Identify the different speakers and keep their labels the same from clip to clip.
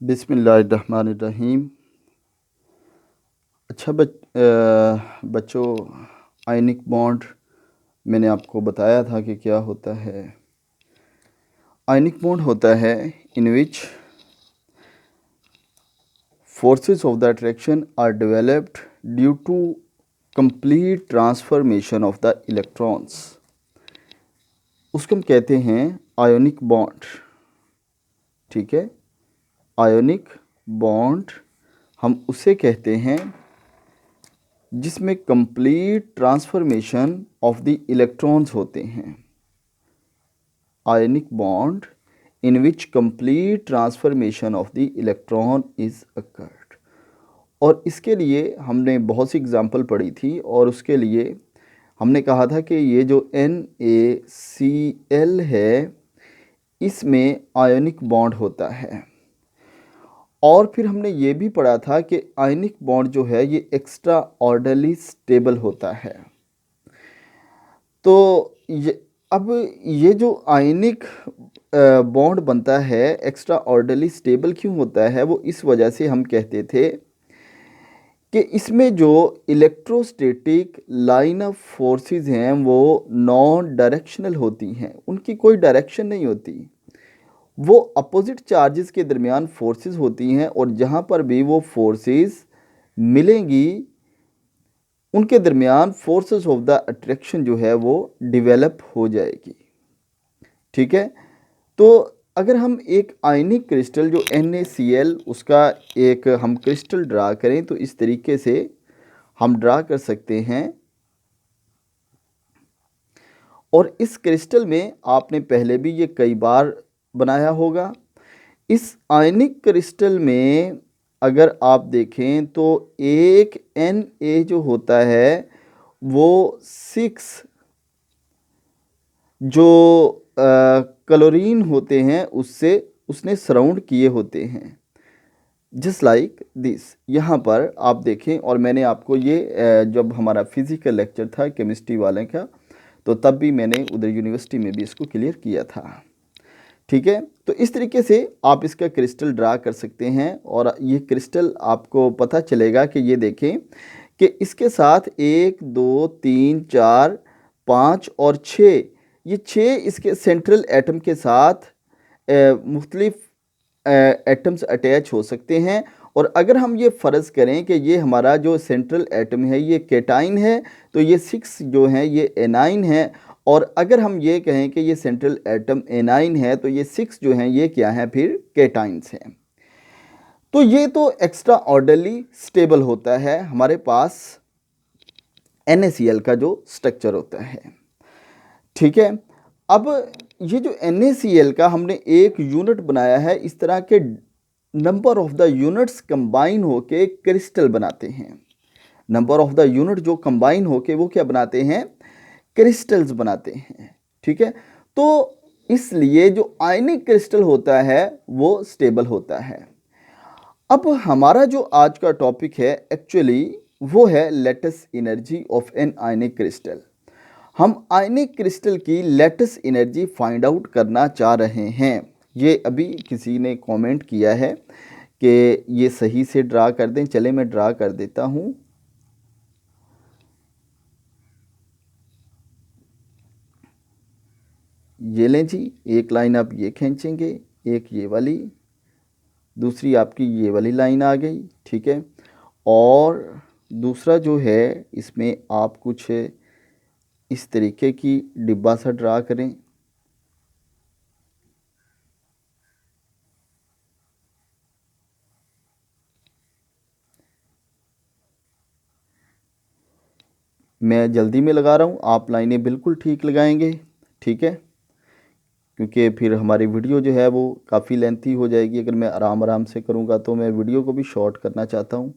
Speaker 1: बिस्मिल्लाहिर्रहमानिर्रहीम। अच्छा बच्चों, आयनिक बॉन्ड मैंने आपको बताया था कि क्या होता है। आयनिक बॉन्ड होता है इन विच forces of the attraction are developed due to complete transformation of the electrons। उसको हम कहते हैं आयोनिक बॉन्ड। ठीक है, आयोनिक बॉन्ड हम उसे कहते हैं जिसमें complete transformation of the electrons होते हैं। Ionic bond in which complete transformation of the electron is occurred. और इसके लिए हमने बहुत सी एग्जांपल पढ़ी थी और उसके लिए हमने कहा था कि ये जो NaCl है इसमें आयनिक बॉन्ड होता है। और फिर हमने ये भी पढ़ा था कि आयनिक बॉन्ड जो है ये एक्स्ट्रा ऑर्डरली स्टेबल होता है। तो अब ये जो आयनिक बॉन्ड बनता है एक्स्ट्रा ऑर्डरली स्टेबल क्यों होता है, वो इस वजह से हम कहते थे कि इसमें जो इलेक्ट्रोस्टैटिक लाइन ऑफ फोर्सेस हैं वो नॉन डायरेक्शनल होती हैं, उनकी कोई डायरेक्शन नहीं होती। वो अपोजिट चार्जेस के दरमियान फोर्सेस होती हैं और जहाँ पर भी वो फोर्सेस मिलेंगी उनके दरमियान फोर्सेस ऑफ द अट्रैक्शन जो है वो डेवलप हो जाएगी। ठीक है, तो अगर हम एक आयनिक क्रिस्टल जो NaCl उसका एक हम क्रिस्टल ड्रा करें तो इस तरीके से हम ड्रा कर सकते हैं। और इस क्रिस्टल में आपने पहले भी ये कई बार बनाया होगा। इस आयनिक क्रिस्टल में अगर आप देखें तो एक Na जो होता है वो 6 जो क्लोरीन होते हैं उससे उसने सराउंड किए होते हैं, जस्ट लाइक दिस। यहाँ पर आप देखें, और मैंने आपको ये जब हमारा फिज़िकल लेक्चर था केमिस्ट्री वाले का तो तब भी मैंने उधर यूनिवर्सिटी में भी इसको क्लियर किया था। ठीक है, तो इस तरीके से आप इसका क्रिस्टल ड्रा कर सकते हैं और ये क्रिस्टल आपको पता चलेगा कि ये देखें कि इसके साथ 1 2 3 4 5 और 6, ये 6 इसके सेंट्रल एटम के साथ मुख्तलिफ एटम्स अटैच हो सकते हैं। और अगर हम ये फ़र्ज़ करें कि ये हमारा जो सेंट्रल एटम है ये केटाइन है तो ये 6 जो हैं ये एनाइन है। और अगर हम ये कहें कि ये सेंट्रल एटम एनाइन है तो ये 6 जो हैं ये क्या हैं, फिर केटाइंस हैं। तो ये तो एक्स्ट्रा ऑर्डरली स्टेबल होता है हमारे पास NaCl का जो स्ट्रक्चर होता है। ठीक है, अब ये जो NaCl का हमने एक यूनिट बनाया है, इस तरह के number of the units combine होके क्रिस्टल बनाते हैं। नंबर ऑफ द यूनिट जो कंबाइन होके वो क्या बनाते हैं, क्रिस्टल्स बनाते हैं। ठीक है, तो इसलिए जो आयनिक क्रिस्टल होता है वो स्टेबल होता है। अब हमारा जो आज का टॉपिक है एक्चुअली वो है latest energy of an ionic crystal. हम आयनिक क्रिस्टल की लेटेस्ट एनर्जी फाइंड आउट करना चाह रहे हैं। ये अभी किसी ने कमेंट किया है कि ये सही से ड्रा कर दें, चले मैं ड्रा कर देता हूँ। ये लें जी, एक लाइन आप ये खींचेंगे, एक ये वाली, दूसरी आपकी ये वाली लाइन आ गई। ठीक है, और दूसरा जो है इसमें आप कुछ इस तरीके की डिब्बा सा ड्रा करें। मैं जल्दी में लगा रहा हूँ, आप लाइनें बिल्कुल ठीक लगाएंगे। ठीक है, क्योंकि फिर हमारी वीडियो जो है वो काफ़ी लेंथी हो जाएगी। अगर मैं आराम आराम से करूँगा तो मैं वीडियो को भी शॉर्ट करना चाहता हूँ।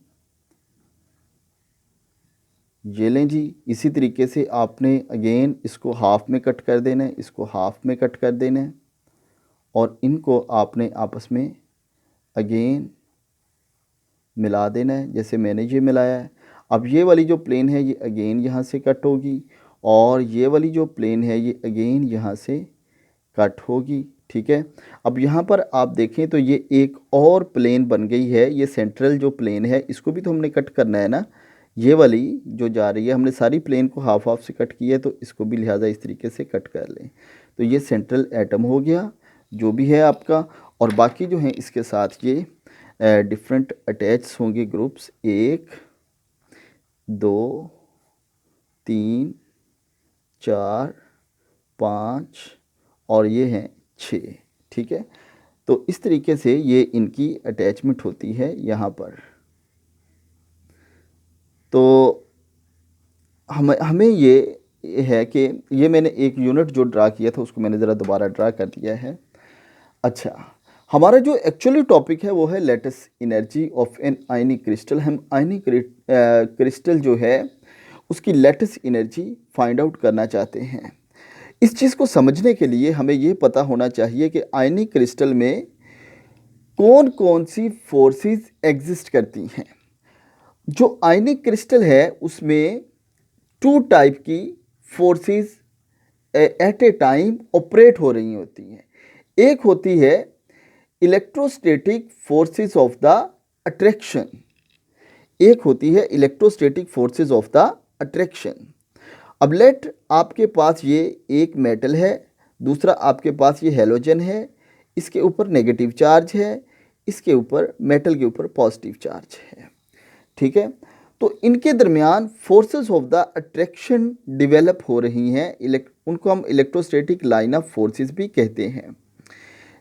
Speaker 1: ये लें जी, इसी तरीके से आपने अगेन इसको हाफ में कट कर देना है, इसको हाफ में कट कर देना है और इनको आपने आपस में अगेन मिला देना है जैसे मैंने ये मिलाया है। अब ये वाली जो प्लेन है ये अगेन यहाँ से कट होगी और ये वाली जो प्लेन है ये अगेन यहाँ से कट होगी। ठीक है। अब यहाँ पर आप देखें तो ये एक और प्लेन बन गई है, ये सेंट्रल जो प्लेन है इसको भी तो हमने कट करना है ना, ये वाली जो जा रही है, हमने सारी प्लेन को हाफ हाफ से कट किया है तो इसको भी लिहाजा इस तरीके से कट कर लें। तो ये सेंट्रल एटम हो गया जो भी है आपका, और बाकी जो है इसके साथ ये डिफरेंट अटैच होंगे ग्रुप्स, 1 2 3 4 5 और ये हैं 6, ठीक है। तो इस तरीके से ये इनकी अटैचमेंट होती है यहाँ पर। तो हमें ये है कि ये मैंने एक यूनिट जो ड्रा किया था उसको मैंने ज़रा दोबारा ड्रा कर दिया है। अच्छा, हमारा जो एक्चुअली टॉपिक है वो है latest energy of an ionic crystal. हम आयनिक क्रिस्टल जो है उसकी लेटेस्ट एनर्जी फाइंड आउट करना चाहते हैं। इस चीज़ को समझने के लिए हमें ये पता होना चाहिए कि आयनिक क्रिस्टल में कौन कौन सी फोर्सेस एग्जिस्ट करती हैं। जो आयनिक क्रिस्टल है उसमें 2 टाइप की फोर्सेस एट ए टाइम ऑपरेट हो रही होती हैं। एक होती है electrostatic forces of the attraction, एक होती है electrostatic forces of the attraction. अब लेट आपके पास ये एक मेटल है, दूसरा आपके पास ये हैलोजन है, इसके ऊपर नेगेटिव चार्ज है, इसके ऊपर मेटल के ऊपर पॉजिटिव चार्ज है, ठीक है। तो इनके दरमियान forces of the attraction develop हो रही हैं, उनको हम इलेक्ट्रोस्टैटिक लाइन ऑफ फोर्सेस भी कहते हैं।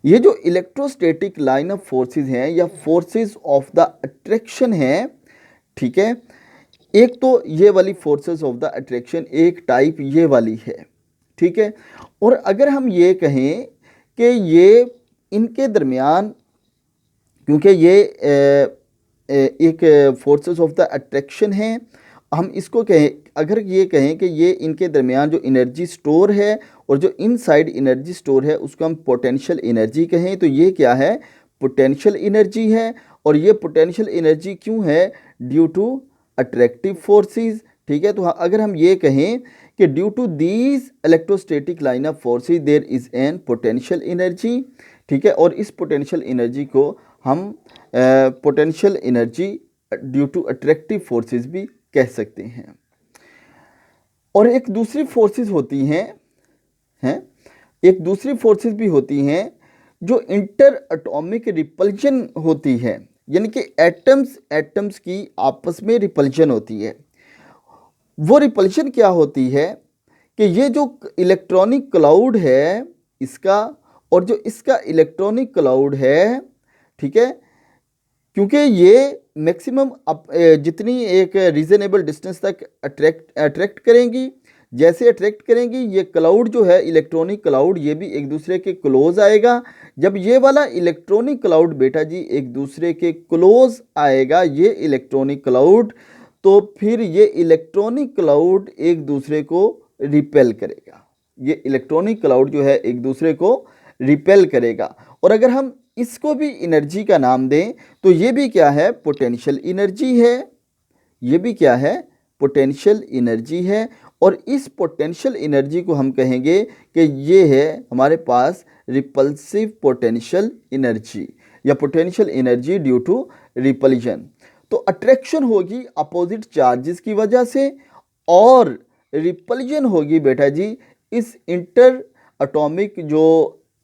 Speaker 1: ये जो इलेक्ट्रोस्टैटिक लाइन ऑफ फोर्सेस हैं या फोर्सेस ऑफ द अट्रैक्शन हैं, ठीक है, एक तो ये वाली फोर्सेस ऑफ द अट्रैक्शन एक टाइप ये वाली है, ठीक है। और अगर हम ये कहें कि ये इनके दरमियान, क्योंकि ये एक फोर्सेस ऑफ द अट्रैक्शन है, हम इसको कहें, अगर ये कहें कि ये इनके दरमियान जो एनर्जी स्टोर है और जो इनसाइड एनर्जी स्टोर है उसको हम पोटेंशियल एनर्जी कहें, तो ये क्या है, पोटेंशियल एनर्जी है। और ये पोटेंशियल एनर्जी क्यों है, ड्यू टू अट्रैक्टिव फोर्सेस, ठीक है। तो अगर हम ये कहें कि due to these electrostatic line of forces there is an potential energy, ठीक है। और इस पोटेंशियल एनर्जी को हम potential energy due to attractive forces भी कह सकते हैं। और एक दूसरी फोर्सेस होती हैं एक दूसरी फोर्सेस भी होती हैं जो इंटर एटॉमिक रिपल्जन होती है, यानी कि एटम्स की आपस में रिपल्जन होती है। वो रिपल्जन क्या होती है कि ये जो इलेक्ट्रॉनिक क्लाउड है इसका और जो इसका इलेक्ट्रॉनिक क्लाउड है, ठीक है, क्योंकि ये मैक्सिमम जितनी एक रीजनेबल डिस्टेंस तक अट्रैक्ट करेंगी, जैसे अट्रैक्ट करेंगी ये क्लाउड जो है इलेक्ट्रॉनिक क्लाउड ये भी एक दूसरे के क्लोज आएगा। जब ये वाला इलेक्ट्रॉनिक क्लाउड बेटा जी एक दूसरे के क्लोज आएगा ये इलेक्ट्रॉनिक क्लाउड, तो फिर ये इलेक्ट्रॉनिक क्लाउड एक दूसरे को रिपेल करेगा। ये इलेक्ट्रॉनिक क्लाउड जो है एक दूसरे को रिपेल करेगा। और अगर हम इसको भी एनर्जी का नाम दें तो ये भी क्या है, पोटेंशियल एनर्जी है। ये भी क्या है, पोटेंशियल एनर्जी है। और इस पोटेंशियल एनर्जी को हम कहेंगे कि ये है हमारे पास रिपल्सिव पोटेंशियल एनर्जी या potential energy due to repulsion. तो अट्रैक्शन होगी अपोजिट चार्जेस की वजह से और रिपल्जन होगी बेटा जी इस इंटर एटॉमिक जो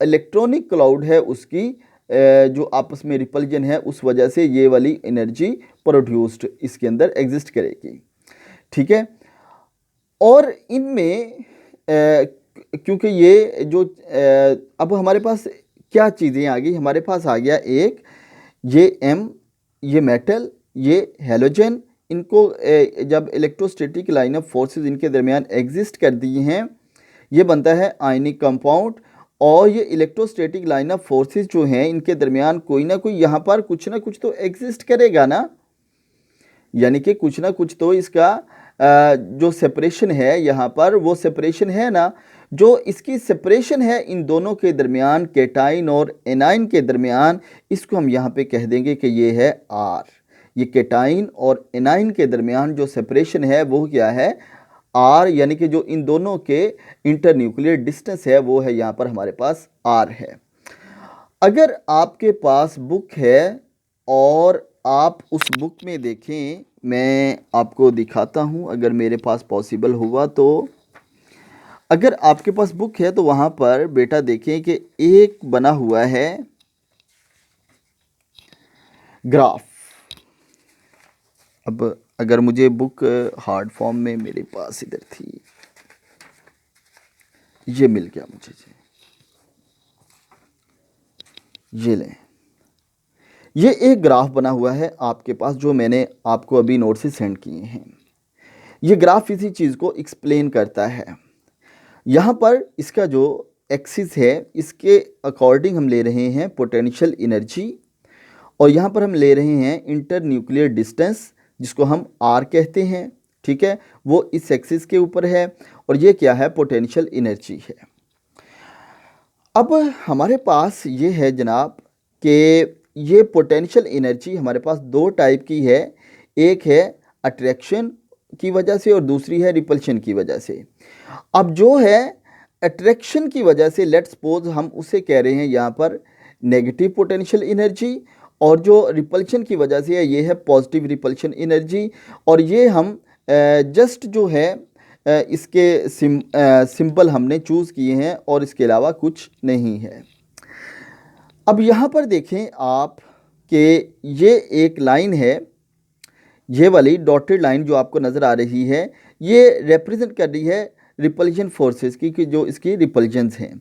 Speaker 1: इलेक्ट्रॉनिक क्लाउड है उसकी जो आपस में रिपल्जन है उस वजह से ये वाली एनर्जी प्रोड्यूस्ड इसके अंदर एग्जिस्ट करेगी, ठीक है। और इनमें क्योंकि ये जो अब हमारे पास क्या चीज़ें आ गई, हमारे पास आ गया एक ये एम, ये मेटल, ये हैलोजन। इनको जब इलेक्ट्रोस्टैटिक लाइन ऑफ फोर्सेस इनके दरमियान एग्जिस्ट कर दिए हैं ये बनता है आयनिक कंपाउंड। और ये इलेक्ट्रोस्टैटिक लाइन ऑफ फोर्सेस जो हैं इनके दरमियान कोई ना कोई यहाँ पर कुछ ना कुछ तो एग्जिस्ट करेगा ना, यानी कि कुछ ना कुछ तो इसका जो सेपरेशन है यहाँ पर वो सेपरेशन है ना। जो इसकी सेपरेशन है इन दोनों के दरमियान कैटाइन और एनाइन के दरमियान, इसको हम यहाँ पे कह देंगे कि ये है आर। ये कैटाइन और एनाइन के दरमियान जो सेपरेशन है वो क्या है, आर, यानी कि जो इन दोनों के इंटरन्यूक्लियर डिस्टेंस है वो है यहाँ पर हमारे पास आर है। अगर आपके पास बुक है और आप उस बुक में देखें, मैं आपको दिखाता हूँ अगर मेरे पास पॉसिबल हुआ तो। अगर आपके पास बुक है तो वहाँ पर बेटा देखें कि एक बना हुआ है ग्राफ। अब अगर मुझे बुक हार्ड फॉर्म में मेरे पास इधर थी, ये मिल गया मुझे जी, ये लें। ये एक ग्राफ बना हुआ है आपके पास जो मैंने आपको अभी नोट से सेंड किए हैं। ये ग्राफ इसी चीज़ को एक्सप्लेन करता है। यहाँ पर इसका जो एक्सिस है इसके अकॉर्डिंग हम ले रहे हैं पोटेंशियल एनर्जी, और यहाँ पर हम ले रहे हैं इंटर न्यूक्लियर डिस्टेंस जिसको हम आर कहते हैं। ठीक है, वो इस एक्सिस के ऊपर है, और ये क्या है, पोटेंशियल एनर्जी है। अब हमारे पास ये है जनाब कि ये पोटेंशियल एनर्जी हमारे पास दो टाइप की है। एक है अट्रैक्शन की वजह से और दूसरी है रिपल्शन की वजह से। अब जो है अट्रैक्शन की वजह से, लेट्स सपोज हम उसे कह रहे हैं यहाँ पर नेगेटिव पोटेंशियल एनर्जी, और जो रिपल्शन की वजह से है ये है पॉजिटिव रिपल्शन एनर्जी। और ये हम जस्ट जो है इसके सिंपल हमने चूज़ किए हैं और इसके अलावा कुछ नहीं है। अब यहाँ पर देखें आप कि ये एक लाइन है, ये वाली डॉटेड लाइन जो आपको नज़र आ रही है, ये रिप्रेजेंट कर रही है रिपल्जन फोर्सेस की, कि जो इसकी रिपल्जन्स हैं।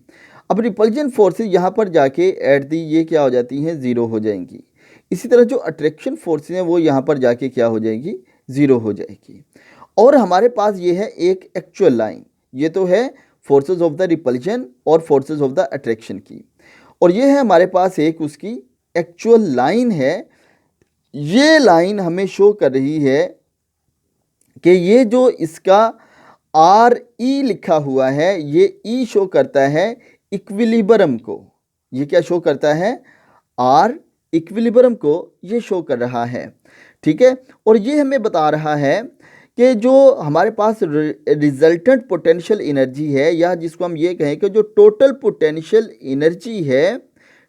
Speaker 1: अब रिपल्जन फोर्सेस यहाँ पर जाके एट दी ये क्या हो जाती हैं, ज़ीरो हो जाएंगी। इसी तरह जो अट्रैक्शन फोर्सेस हैं वो यहाँ पर जाके क्या हो जाएगी, ज़ीरो हो जाएगी। और हमारे पास ये है एक एक्चुअल लाइन, ये तो है फोर्सेस ऑफ द रिपल्जन और फोर्सेस ऑफ द अट्रैक्शन की, और ये है हमारे पास एक उसकी एक्चुअल लाइन है। ये लाइन हमें शो कर रही है कि ये जो इसका आर ई लिखा हुआ है, ये ई शो करता है इक्विलिब्रियम को। ये क्या शो करता है, आर इक्विलिब्रियम को ये शो कर रहा है। ठीक है, और ये हमें बता रहा है कि जो हमारे पास रिजल्टेंट पोटेंशियल एनर्जी है, या जिसको हम ये कहें कि जो टोटल पोटेंशियल एनर्जी है,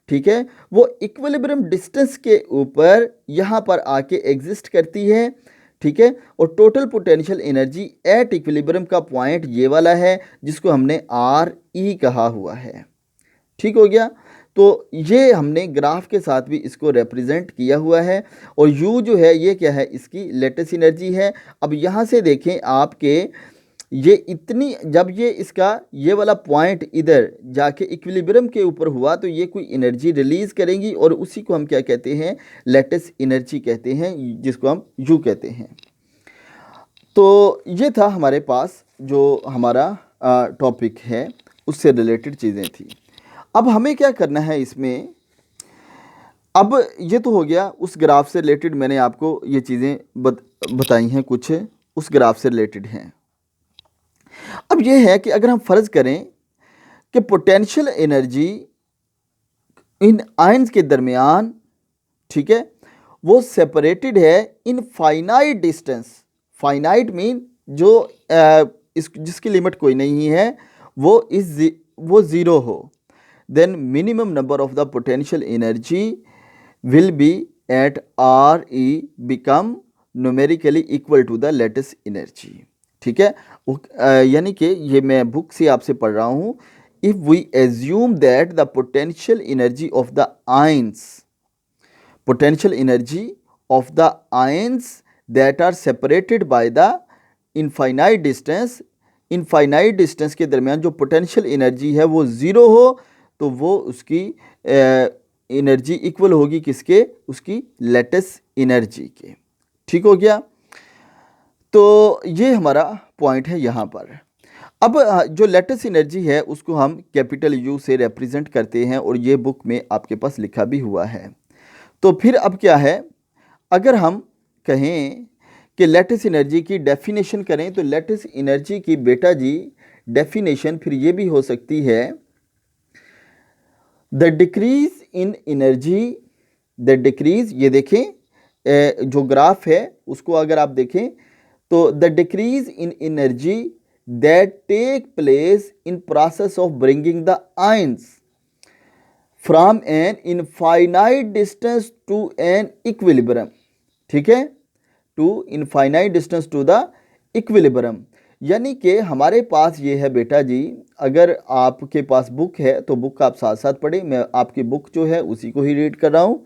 Speaker 1: ठीक है, वो इक्विलिब्रियम डिस्टेंस के ऊपर यहाँ पर आके एग्जिस्ट करती है। ठीक है, और total potential energy at equilibrium का पॉइंट ये वाला है जिसको हमने आर ई कहा हुआ है। ठीक हो गया, तो ये हमने ग्राफ के साथ भी इसको रिप्रेजेंट किया हुआ है। और U जो है ये क्या है, इसकी लेटेस्ट एनर्जी है। अब यहाँ से देखें आपके ये इतनी, जब ये इसका ये वाला पॉइंट इधर जाके इक्विलिब्रियम के ऊपर हुआ तो ये कोई एनर्जी रिलीज करेंगी, और उसी को हम क्या कहते हैं, लेटेस्ट एनर्जी कहते हैं, जिसको हम U कहते हैं। तो ये था हमारे पास जो हमारा टॉपिक है, उससे रिलेटेड चीज़ें थी। अब हमें क्या करना है इसमें, अब ये तो हो गया उस ग्राफ से रिलेटेड, मैंने आपको ये चीज़ें बताई हैं, कुछ उस ग्राफ से रिलेटेड हैं। अब ये है कि अगर हम फ़र्ज़ करें कि पोटेंशियल एनर्जी इन आयंस के दरमियान, ठीक है, वो सेपरेटेड है इन फाइनाइट डिस्टेंस। फाइनाइट मीन जो जिसकी लिमिट कोई नहीं है, वो ज़ीरो हो, then minimum number of the potential energy will be at RE become numerically equal to the latest energy। ठीक है, यानी कि ये मैं बुक से आपसे पढ़ रहा हूँ। If we assume that the potential energy of the ions, potential energy of the ions that are separated by the infinite distance, infinite distance के दरमियान जो पोटेंशियल एनर्जी है वो ज़ीरो हो, तो वो उसकी एनर्जी इक्वल होगी किसके, उसकी लेटेस्ट एनर्जी के। ठीक हो गया, तो ये हमारा पॉइंट है यहाँ पर। अब जो लेटेस्ट एनर्जी है उसको हम कैपिटल U से रिप्रेजेंट करते हैं, और ये बुक में आपके पास लिखा भी हुआ है। तो फिर अब क्या है, अगर हम कहें कि लेटेस्ट एनर्जी की डेफिनेशन करें, तो लेटेस्ट एनर्जी की बेटा जी डेफिनेशन फिर ये भी हो सकती है, the decrease in energy, the decrease, ये देखें जो ग्राफ है उसको अगर आप देखें तो the decrease in energy that take place in process of bringing the ions from an infinite distance to an equilibrium, ठीक है, to infinite distance to the equilibrium. यानी कि हमारे पास ये है बेटा जी, अगर आपके पास बुक है तो बुक आप साथ साथ पढ़ें, मैं आपकी बुक जो है उसी को ही रीड कर रहा हूँ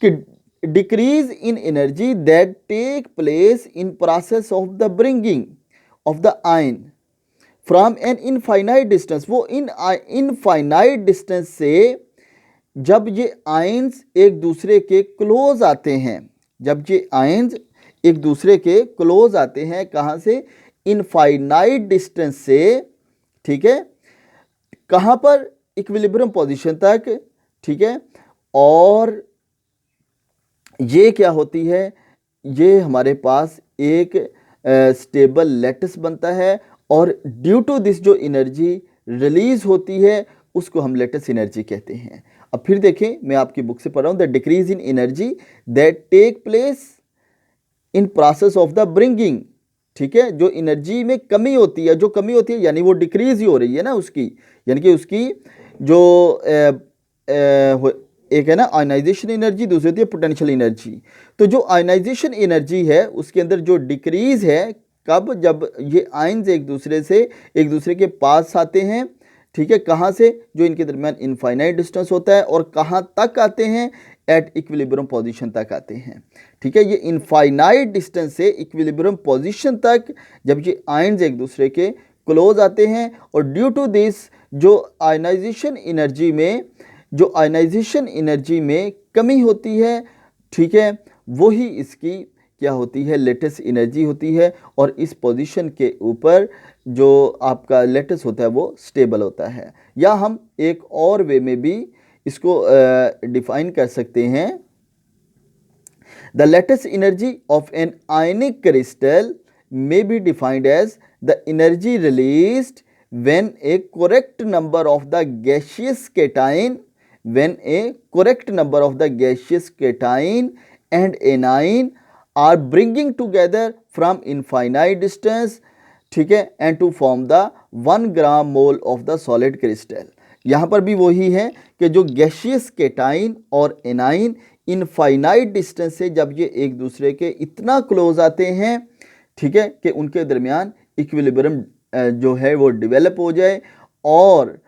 Speaker 1: कि decrease in energy that take place in process of the bringing of the ion from an infinite distance. वो इनफाइनाइट डिस्टेंस से जब ये आयन्स एक दूसरे के क्लोज आते हैं, जब ये आयन्स एक दूसरे के क्लोज आते हैं, कहाँ से, इनफाइनाइट डिस्टेंस से, ठीक है, कहाँ पर, इक्विलिब्रियम पोजीशन तक, ठीक है। और ये क्या होती है, ये हमारे पास एक स्टेबल लैटिस बनता है, और ड्यू टू दिस जो एनर्जी रिलीज होती है उसको हम लैटिस एनर्जी कहते हैं। अब फिर देखें, मैं आपकी बुक से पढ़ रहा हूँ, the decrease in energy that take place in process of the bringing, ठीक है, जो एनर्जी में कमी होती है, जो कमी होती है यानी वो डिक्रीज ही हो रही है ना उसकी, यानी कि उसकी जो एक है ना आयनाइजेशन एनर्जी, दूसरी होती है पोटेंशियल एनर्जी। तो जो आयनाइजेशन एनर्जी है उसके अंदर जो डिक्रीज है, कब, जब ये आयन्स एक दूसरे के पास आते हैं, ठीक है, कहाँ से, जो इनके दरमियान इनफाइनाइट डिस्टेंस होता है, और कहाँ तक आते हैं, एट इक्विलिब्रियम पोजीशन तक आते हैं, ठीक है। ये इनफाइनाइट डिस्टेंस से इक्विलिब्रियम पोजीशन तक जब ये आयन्स एक दूसरे के क्लोज आते हैं, और ड्यू टू दिस जो आयनाइजेशन एनर्जी में कमी होती है, ठीक है, वही इसकी क्या होती है, लेटेस्ट एनर्जी होती है, और इस पोजीशन के ऊपर जो आपका लेटेस्ट होता है वो स्टेबल होता है। या हम एक और वे में भी इसको डिफाइन कर सकते हैं, the latest energy of an ionic crystal may be defined as the energy released when a correct number of the gaseous cation and anion are bringing together from infinite distance, ठीक है, and to form the 1 gram mole of the solid crystal। यहाँ पर भी वही है कि जो gaseous cation और एनाइन इनफाइनाइट डिस्टेंस से जब ये एक दूसरे के इतना क्लोज आते हैं, ठीक है, कि उनके दरमियान इक्विलिब्रियम जो है वो डेवलप हो जाए, और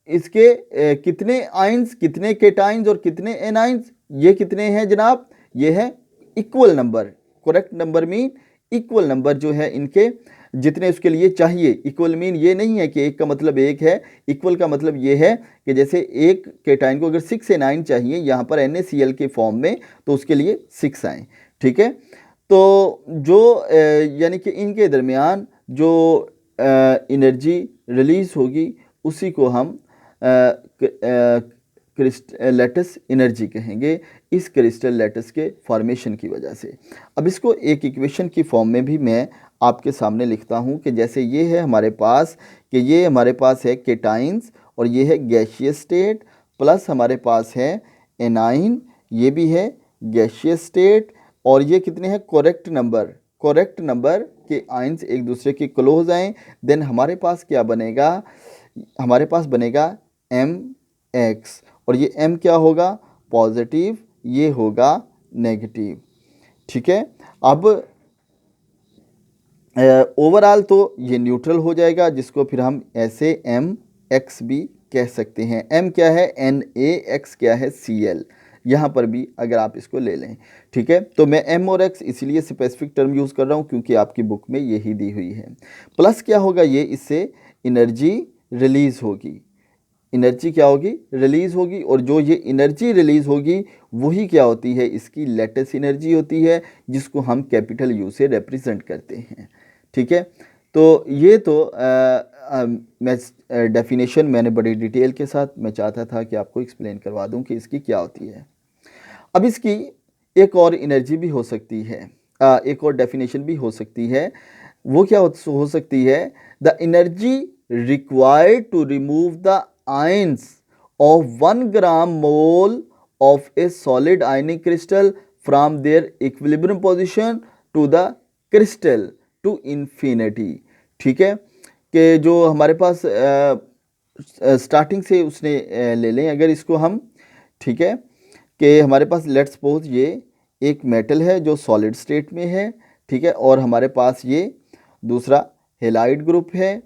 Speaker 1: इसके कितने आयंस, कितने केटाइंस और कितने एनाइंस, ये कितने हैं जनाब, ये है equal number. Correct number mean equal number जो है इनके जितने उसके लिए चाहिए। इक्वल मीन ये नहीं है कि एक का मतलब एक है, इक्वल का मतलब ये है कि जैसे एक केटाइन को अगर 6 से 9 चाहिए यहाँ पर NaCl के फॉर्म में, तो उसके लिए 6 आए, ठीक है। तो जो यानी कि इनके दरमियान जो एनर्जी रिलीज होगी उसी को हम लैटिस एनर्जी कहेंगे, इस क्रिस्टल लैटिस के फॉर्मेशन की वजह से। अब इसको एक इक्वेशन की फॉर्म में भी मैं आपके सामने लिखता हूँ कि जैसे ये है हमारे पास, कि ये हमारे पास है केटाइंस और ये है गैशियस स्टेट, प्लस हमारे पास है एनाइन, ये भी है गैशियस स्टेट, और ये कितने हैं, करेक्ट नंबर के आयंस एक दूसरे के क्लोज आएँ, देन हमारे पास क्या बनेगा, हमारे पास बनेगा Mx, और ये M क्या होगा, पॉजिटिव, ये होगा नेगेटिव, ठीक है। अब ओवरऑल तो ये न्यूट्रल हो जाएगा, जिसको फिर हम ऐसे Mx भी कह सकते हैं। M क्या है, NaX क्या है, Cl, यहाँ पर भी अगर आप इसको ले लें, ठीक है। तो मैं M और X इसलिए स्पेसिफिक टर्म यूज़ कर रहा हूँ क्योंकि आपकी बुक में यही दी हुई है। प्लस क्या होगा, ये इससे एनर्जी रिलीज़ होगी, एनर्जी क्या होगी, रिलीज़ होगी, और जो ये एनर्जी रिलीज़ होगी वही क्या होती है, इसकी लेटेस्ट एनर्जी होती है, जिसको हम कैपिटल U से रिप्रेजेंट करते हैं, ठीक है। तो ये तो मैं डेफिनेशन मैंने बड़ी डिटेल के साथ मैं चाहता था कि आपको एक्सप्लेन करवा दूं कि इसकी क्या होती है। अब इसकी एक और एनर्जी भी हो सकती है, एक और डेफिनेशन भी हो सकती है। वो क्या हो सकती है, the energy required to remove the ions of 1 gram mole of a solid ionic crystal from their equilibrium position to the crystal to infinity, ठीक है, कि जो हमारे पास स्टार्टिंग से उसने ले लें। अगर इसको हम, ठीक है, कि हमारे पास लेट्स सपोज ये एक मेटल है जो सॉलिड स्टेट में है, ठीक है, और हमारे पास ये दूसरा हेलाइड ग्रुप है,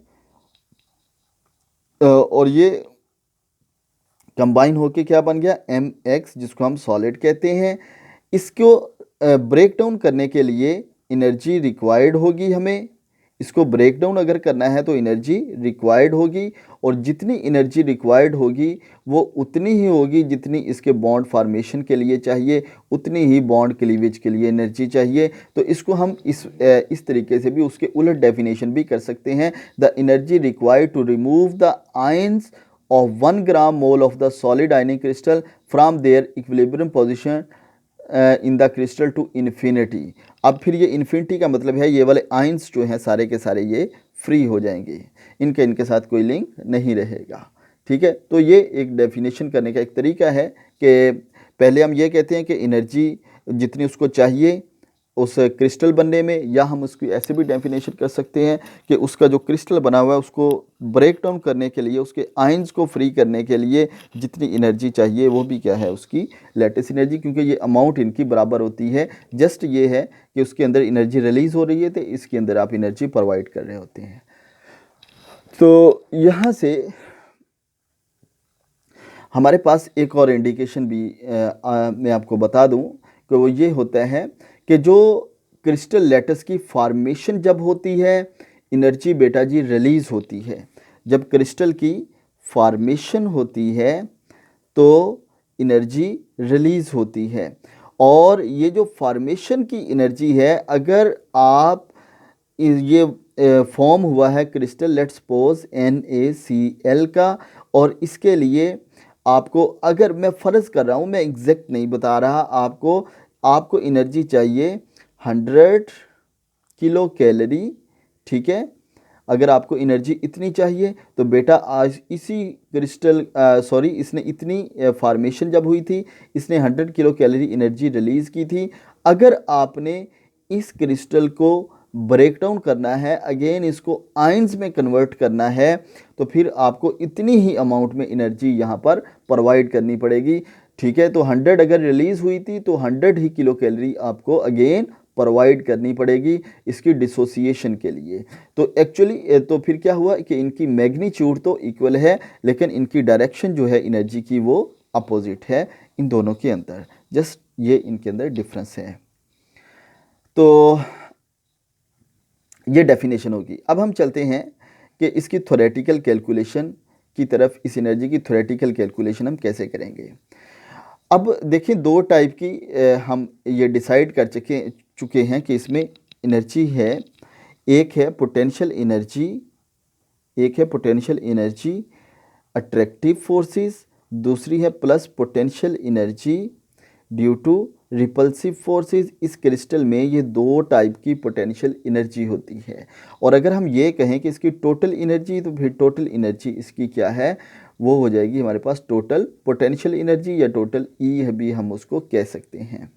Speaker 1: और ये कंबाइन होके क्या बन गया, Mx, जिसको हम सॉलिड कहते हैं। इसको ब्रेक डाउन करने के लिए एनर्जी रिक्वायर्ड होगी हमें। इसको ब्रेक डाउन अगर करना है तो एनर्जी रिक्वायर्ड होगी, और जितनी एनर्जी रिक्वायर्ड होगी वो उतनी ही होगी जितनी इसके बॉन्ड फॉर्मेशन के लिए चाहिए, उतनी ही बॉन्ड क्लीवेज के लिए एनर्जी चाहिए। तो इसको हम इस तरीके से भी उसके उलट डेफिनेशन भी कर सकते हैं। The energy required to remove the ions of 1 gram mole of the solid ionic crystal from their equilibrium position in the crystal to infinity। अब फिर ये इन्फिनिटी का मतलब है ये वाले आयंस जो हैं सारे के सारे ये फ्री हो जाएंगे, इनके साथ कोई लिंक नहीं रहेगा। ठीक है, तो ये एक डेफिनेशन करने का एक तरीका है कि पहले हम ये कहते हैं कि एनर्जी जितनी उसको चाहिए उस क्रिस्टल बनने में, या हम उसकी ऐसे भी डेफिनेशन कर सकते हैं कि उसका जो क्रिस्टल बना हुआ है उसको ब्रेक डाउन करने के लिए, उसके आयंस को फ्री करने के लिए जितनी एनर्जी चाहिए वो भी क्या है, उसकी लेटेस्ट एनर्जी, क्योंकि ये अमाउंट इनकी बराबर होती है। जस्ट ये है कि उसके अंदर एनर्जी रिलीज़ हो रही है तो इसके अंदर आप एनर्जी प्रोवाइड कर रहे होते हैं। तो यहाँ से हमारे पास एक और इंडिकेशन भी मैं आपको बता दूं कि वो ये होता है कि जो क्रिस्टल लैटिस की फॉर्मेशन जब होती है, एनर्जी बेटा जी रिलीज़ होती है। जब क्रिस्टल की फॉर्मेशन होती है तो एनर्जी रिलीज़ होती है, और ये जो फॉर्मेशन की एनर्जी है, अगर आप ये फॉर्म हुआ है क्रिस्टल लेट्स सपोज NaCl का, और इसके लिए आपको, अगर मैं फ़र्ज़ कर रहा हूँ, मैं एग्जैक्ट नहीं बता रहा आपको एनर्जी चाहिए 100 किलो कैलोरी। ठीक है, अगर आपको एनर्जी इतनी चाहिए तो बेटा आज इसी क्रिस्टल इसने इतनी फॉर्मेशन जब हुई थी, इसने 100 किलो कैलोरी एनर्जी रिलीज़ की थी। अगर आपने इस क्रिस्टल को ब्रेक डाउन करना है, अगेन इसको आयंस में कन्वर्ट करना है, तो फिर आपको इतनी ही अमाउंट में एनर्जी यहाँ पर प्रोवाइड करनी पड़ेगी। ठीक है, तो 100 अगर रिलीज़ हुई थी तो 100 ही किलो कैलोरी आपको अगेन प्रोवाइड करनी पड़ेगी इसकी डिसोसिएशन के लिए। तो एक्चुअली तो फिर क्या हुआ कि इनकी मैग्नीट्यूड तो इक्वल है, लेकिन इनकी डायरेक्शन जो है एनर्जी की वो अपोजिट है इन दोनों के अंदर। जस्ट ये इनके अंदर डिफरेंस है। तो ये डेफिनेशन होगी। अब हम चलते हैं कि इसकी थ्योरेटिकल कैलकुलेशन की तरफ। इस एनर्जी की थ्योरेटिकल कैलकुलेशन हम कैसे करेंगे। अब देखिए दो टाइप की हम ये डिसाइड कर चुके हैं कि इसमें एनर्जी है। एक है पोटेंशियल एनर्जी अट्रैक्टिव फोर्सेस, दूसरी है plus potential energy due to repulsive forces. इस क्रिस्टल में ये दो टाइप की पोटेंशियल एनर्जी होती है। और अगर हम ये कहें कि इसकी टोटल एनर्जी, तो फिर टोटल एनर्जी इसकी क्या है, वो हो जाएगी हमारे पास टोटल पोटेंशियल एनर्जी, या टोटल ई भी हम उसको कह सकते हैं।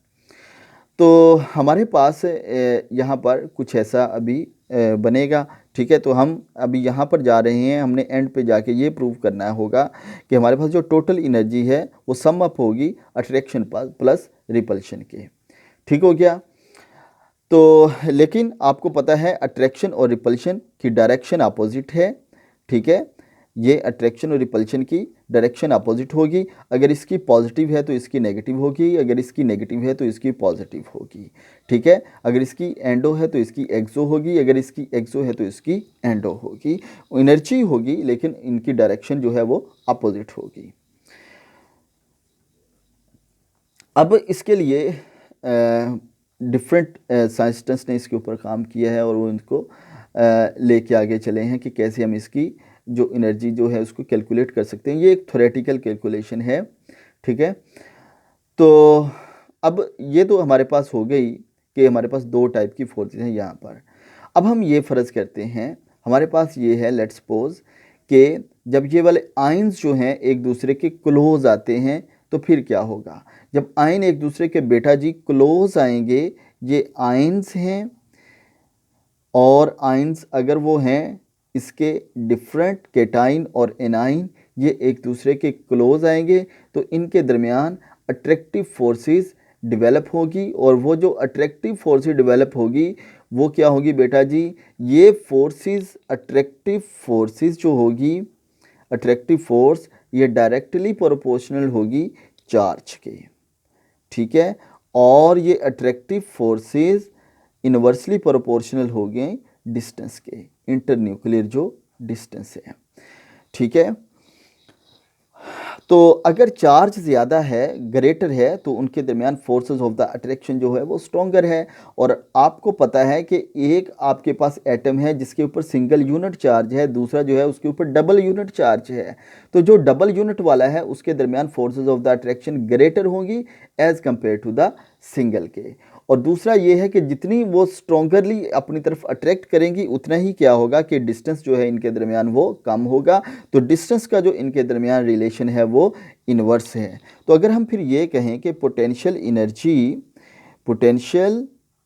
Speaker 1: तो हमारे पास यहाँ पर कुछ ऐसा अभी बनेगा। ठीक है, तो हम अभी यहाँ पर जा रहे हैं, हमने एंड पे जाके ये प्रूव करना होगा कि हमारे पास जो टोटल एनर्जी है वो सम अप होगी अट्रैक्शन प्लस रिपल्शन के। ठीक हो गया। तो लेकिन आपको पता है अट्रैक्शन और रिपल्शन की डायरेक्शन अपोजिट है। ठीक है, ये अट्रैक्शन और रिपल्शन की डायरेक्शन अपोजिट होगी। अगर इसकी पॉजिटिव है तो इसकी नेगेटिव होगी, अगर इसकी नेगेटिव है तो इसकी पॉजिटिव होगी। ठीक है, अगर इसकी एंडो है तो इसकी एक्सो होगी, अगर इसकी एक्सो है तो इसकी एंडो होगी। एनर्जी होगी लेकिन इनकी डायरेक्शन जो है वो अपोजिट होगी। अब इसके लिए डिफरेंट साइंटिस्ट ने इसके ऊपर काम किया है और वो इनको लेके आगे चले हैं कि कैसे हम इसकी जो एनर्जी जो है उसको कैलकुलेट कर सकते हैं। ये एक थ्योरेटिकल कैलकुलेशन है। ठीक है, तो अब ये तो हमारे पास हो गई कि हमारे पास दो टाइप की फोर्सेस हैं यहाँ पर। अब हम ये फ़र्ज़ करते हैं, हमारे पास ये है लेट्स सपोज कि जब ये वाले आयंस जो हैं एक दूसरे के क्लोज आते हैं तो फिर क्या होगा। जब आयन एक दूसरे के बेटा जी क्लोज आएंगे, ये आयंस हैं, और आयंस अगर वो हैं इसके डिफरेंट केटाइन और एनाइन ये एक दूसरे के क्लोज आएंगे तो इनके दरमियान अट्रैक्टिव फोर्सेस डेवलप होगी, और वो जो अट्रैक्टिव फोर्सेस डेवलप होगी वो क्या होगी बेटा जी, ये फोर्सेस अट्रैक्टिव फोर्सेस जो होगी, अट्रैक्टिव फोर्स ये डायरेक्टली प्रोपोर्शनल होगी चार्ज के, ठीक है। और ये अट्रैक्टिव फोर्सेस इनवर्सली प्रोपोर्शनल हो गए डिस्टेंस के, इंटरन्यूक्लियर जो डिस्टेंस है, ठीक है। तो अगर चार्ज ज़्यादा है, ग्रेटर है, तो उनके दरमियान फोर्सेस ऑफ द अट्रैक्शन जो है वो स्ट्रॉन्गर है। और आपको पता है कि एक आपके पास एटम है जिसके ऊपर सिंगल यूनिट चार्ज है, दूसरा जो है उसके ऊपर डबल यूनिट चार्ज है। तो जो डबल यूनिट वाला है उसके दरमियान forces of the attraction greater होंगी as compare to the single के। और दूसरा ये है कि जितनी वो स्ट्रॉन्गरली अपनी तरफ अट्रैक्ट करेंगी उतना ही क्या होगा कि डिस्टेंस जो है इनके दरमियान वो कम होगा। तो डिस्टेंस का जो इनके दरमियान रिलेशन है वो इन्वर्स है। तो अगर हम फिर ये कहें कि पोटेंशियल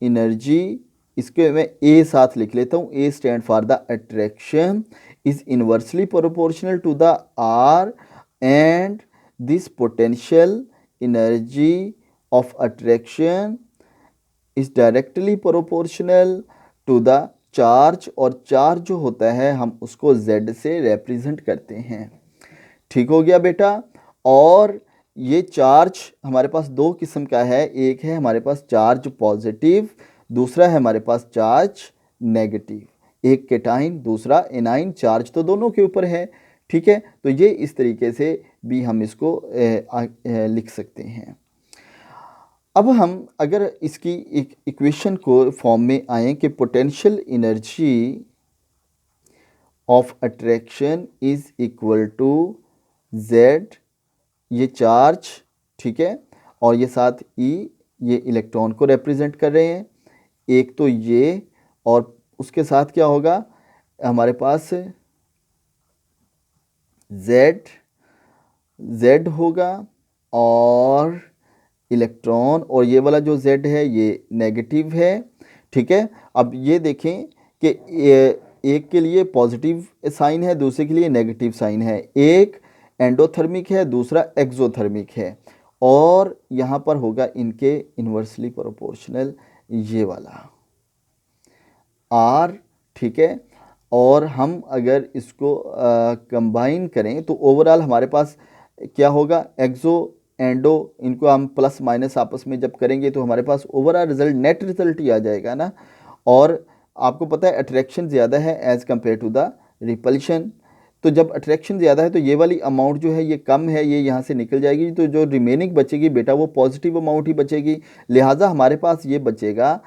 Speaker 1: एनर्जी इसके मैं ए साथ लिख लेता हूँ, A stand for the attraction is inversely proportional to the R and this potential energy of attraction is directly proportional to the charge, और चार्ज जो होता है हम उसको Z से रिप्रेजेंट करते हैं, ठीक हो गया बेटा। और ये चार्ज हमारे पास दो किस्म का है, एक है हमारे पास चार्ज पॉजिटिव, दूसरा है हमारे पास चार्ज नेगेटिव, एक केटाइन दूसरा एनाइन, चार्ज तो दोनों के ऊपर है, ठीक है। तो ये इस तरीके से भी हम इसको लिख सकते हैं। अब हम अगर इसकी एक इक्वेशन को फॉर्म में आए कि potential energy of attraction is equal to Z, ये चार्ज, ठीक है, और ये साथ E ये इलेक्ट्रॉन को रिप्रेजेंट कर रहे हैं, एक तो ये, और उसके साथ क्या होगा हमारे पास Z होगा और इलेक्ट्रॉन, और ये वाला जो Z है ये नेगेटिव है, ठीक है। अब ये देखें कि एक के लिए पॉजिटिव साइन है, दूसरे के लिए नेगेटिव साइन है, एक एंडोथर्मिक है, दूसरा एक्सोथर्मिक है, और यहाँ पर होगा इनके इन्वर्सली प्रोपोर्शनल ये वाला R, ठीक है। और हम अगर इसको कंबाइन करें तो ओवरऑल हमारे पास क्या होगा, एक्सो एंडो, इनको हम प्लस माइनस आपस में जब करेंगे तो हमारे पास ओवरऑल रिजल्ट नेट रिजल्ट ही आ जाएगा ना। और आपको पता है अट्रैक्शन ज़्यादा है as compare to the repulsion, तो जब अट्रैक्शन ज़्यादा है तो ये वाली अमाउंट जो है ये कम है, ये यहाँ से निकल जाएगी, तो जो रिमेनिंग बचेगी बेटा वो पॉजिटिव अमाउंट ही बचेगी। लिहाजा हमारे पास ये बचेगा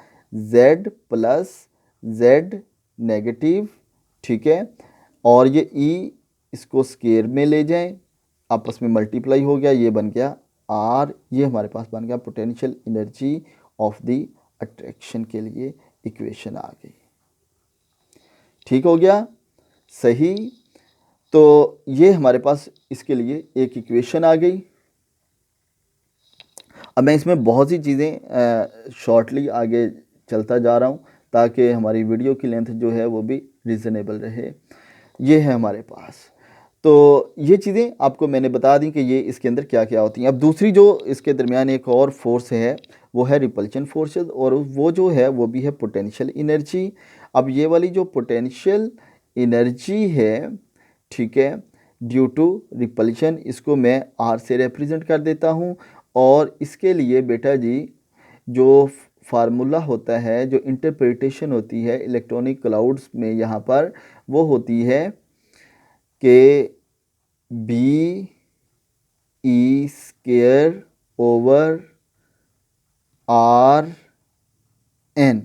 Speaker 1: Z प्लस Z नेगेटिव, ठीक है। और ये E इसको स्केयर में ले जाएं, आपस में मल्टीप्लाई हो गया, ये बन गया R, ये हमारे पास बन गया potential energy of the attraction के लिए इक्वेशन आ गई, ठीक हो गया, सही। तो ये हमारे पास इसके लिए एक इक्वेशन आ गई। अब मैं इसमें बहुत सी चीज़ें शॉर्टली आगे चलता जा रहा हूँ ताकि हमारी वीडियो की लेंथ जो है वो भी रीज़नेबल रहे। ये है हमारे पास, तो ये चीज़ें आपको मैंने बता दी कि ये इसके अंदर क्या क्या होती हैं। अब दूसरी जो इसके दरमियान एक और फोर्स है वो है रिपल्शन फोर्सेस, और वो जो है वो भी है पोटेंशियल एनर्जी। अब ये वाली जो पोटेंशियल एनर्जी है, ठीक है, ड्यू टू रिपल्शन, इसको मैं R से रिप्रेजेंट कर देता हूँ। और इसके लिए बेटा जी जो फार्मूला होता है, जो इंटरप्रिटेशन होती है इलेक्ट्रॉनिक क्लाउड्स में यहाँ पर, वो होती है कि B E square over R N।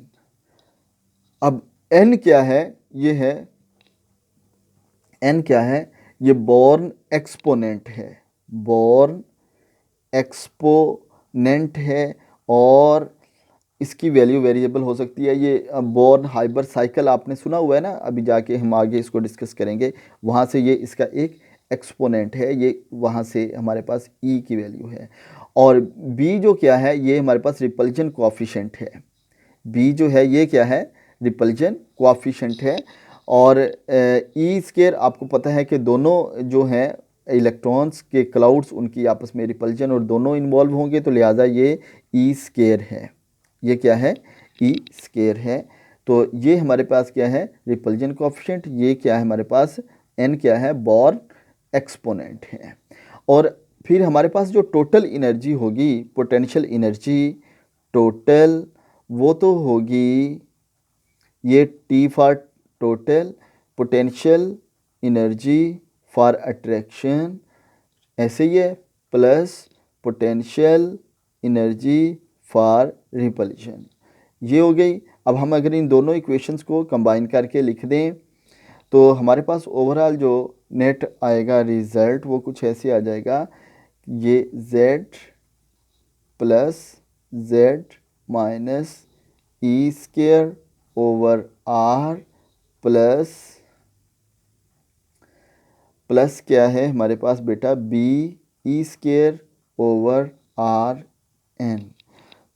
Speaker 1: अब N क्या है, ये है N क्या है, ये बोर्न एक्सपोनेंट है, बोर्न एक्सपोनेंट है, और इसकी वैल्यू वेरिएबल हो सकती है। ये बोर्न हाइबर साइकिल आपने सुना हुआ है ना, अभी जाके हम आगे इसको डिस्कस करेंगे, वहाँ से ये इसका एक एक्सपोनेंट है, ये वहाँ से हमारे पास E की वैल्यू है। और B जो क्या है, ये हमारे पास रिपल्जन कोएफिशिएंट है, B जो है ये क्या है, रिपल्जन कोएफिशिएंट है। और ई स्केयर आपको पता है कि दोनों जो हैं इलेक्ट्रॉन्स के क्लाउड्स उनकी आपस में रिपल्जन और दोनों इन्वॉल्व होंगे, तो लिहाजा ये ई स्केयर है। ये क्या है? ई स्केयर है। तो ये हमारे पास क्या है? Repulsion coefficient. ये क्या है हमारे पास? एन क्या है? बोर्न एक्सपोनेंट है। और फिर हमारे पास जो टोटल एनर्जी होगी, पोटेंशियल एनर्जी टोटल, वो तो होगी ये T for total, potential energy for attraction, ऐसे ही है, plus potential energy for repulsion. ये हो गई। अब हम अगर इन दोनों इक्वेशंस को कंबाइन करके लिख दें तो हमारे पास ओवरऑल जो नेट आएगा रिज़ल्ट वो कुछ ऐसे आ जाएगा, ये z plus z minus e square over r plus क्या है हमारे पास बेटा? B e square over r n.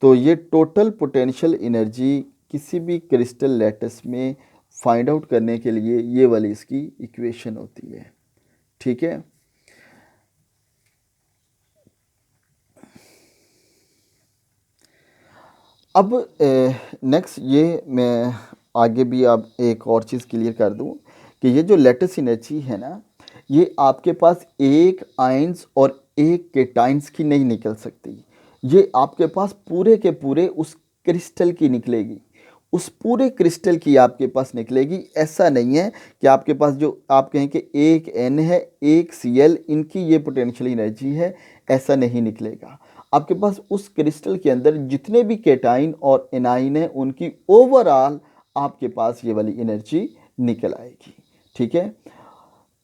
Speaker 1: तो ये टोटल पोटेंशियल एनर्जी किसी भी क्रिस्टल लैटिस में फाइंड आउट करने के लिए ये वाली इसकी इक्वेशन होती है। ठीक है। अब नेक्स्ट ये मैं आगे भी अब एक और चीज़ क्लियर कर दूं कि ये जो लैटिस एनर्जी है ना, ये आपके पास एक आयंस और एक केटाइंस की नहीं निकल सकती। ये आपके पास पूरे के पूरे उस क्रिस्टल की निकलेगी, उस पूरे क्रिस्टल की आपके पास निकलेगी। ऐसा नहीं है कि आपके पास जो आप कहें कि एक एन है एक Cl, इनकी ये पोटेंशियल एनर्जी है, ऐसा नहीं निकलेगा। आपके पास उस क्रिस्टल के अंदर जितने भी केटाइन और एनाइन हैं उनकी ओवरऑल आपके पास ये वाली एनर्जी निकल आएगी। ठीक है।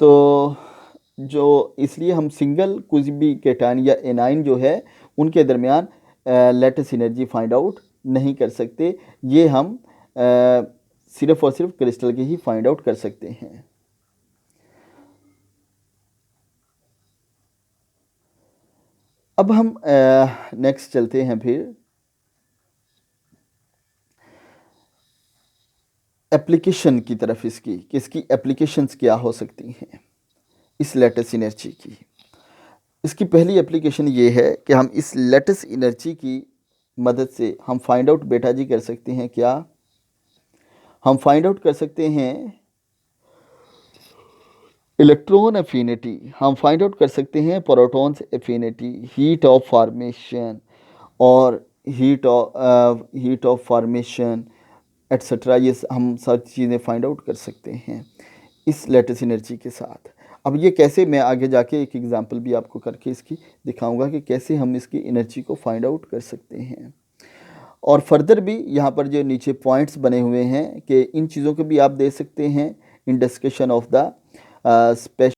Speaker 1: तो जो इसलिए हम सिंगल कुछ भी केटाइन या एनाइन जो है उनके दरमियान लैटिस एनर्जी फाइंड आउट नहीं कर सकते। ये हम सिर्फ और सिर्फ क्रिस्टल की ही फाइंड आउट कर सकते हैं। अब हम नेक्स्ट चलते हैं फिर एप्लीकेशन की तरफ इसकी, कि इसकी एप्लीकेशंस क्या हो सकती हैं इस लैटिस एनर्जी की। इसकी पहली एप्लीकेशन ये है कि हम इस लैटिस एनर्जी की मदद से हम फाइंड आउट बेटा जी कर सकते हैं क्या? हम फाइंड आउट कर सकते हैं इलेक्ट्रॉन एफिनिटी, हम फाइंड आउट कर सकते हैं protons affinity, heat of formation और हीट ऑफ फॉर्मेशन एट्सेट्रा। ये हम सब चीज़ें फाइंड आउट कर सकते हैं इस लैटिस एनर्जी के साथ। अब ये कैसे, मैं आगे जाके एक एग्जांपल भी आपको करके इसकी दिखाऊंगा कि कैसे हम इसकी एनर्जी को फाइंड आउट कर सकते हैं। और फर्दर भी यहाँ पर जो नीचे पॉइंट्स बने हुए हैं कि इन चीज़ों को भी आप दे सकते हैं in discussion of the special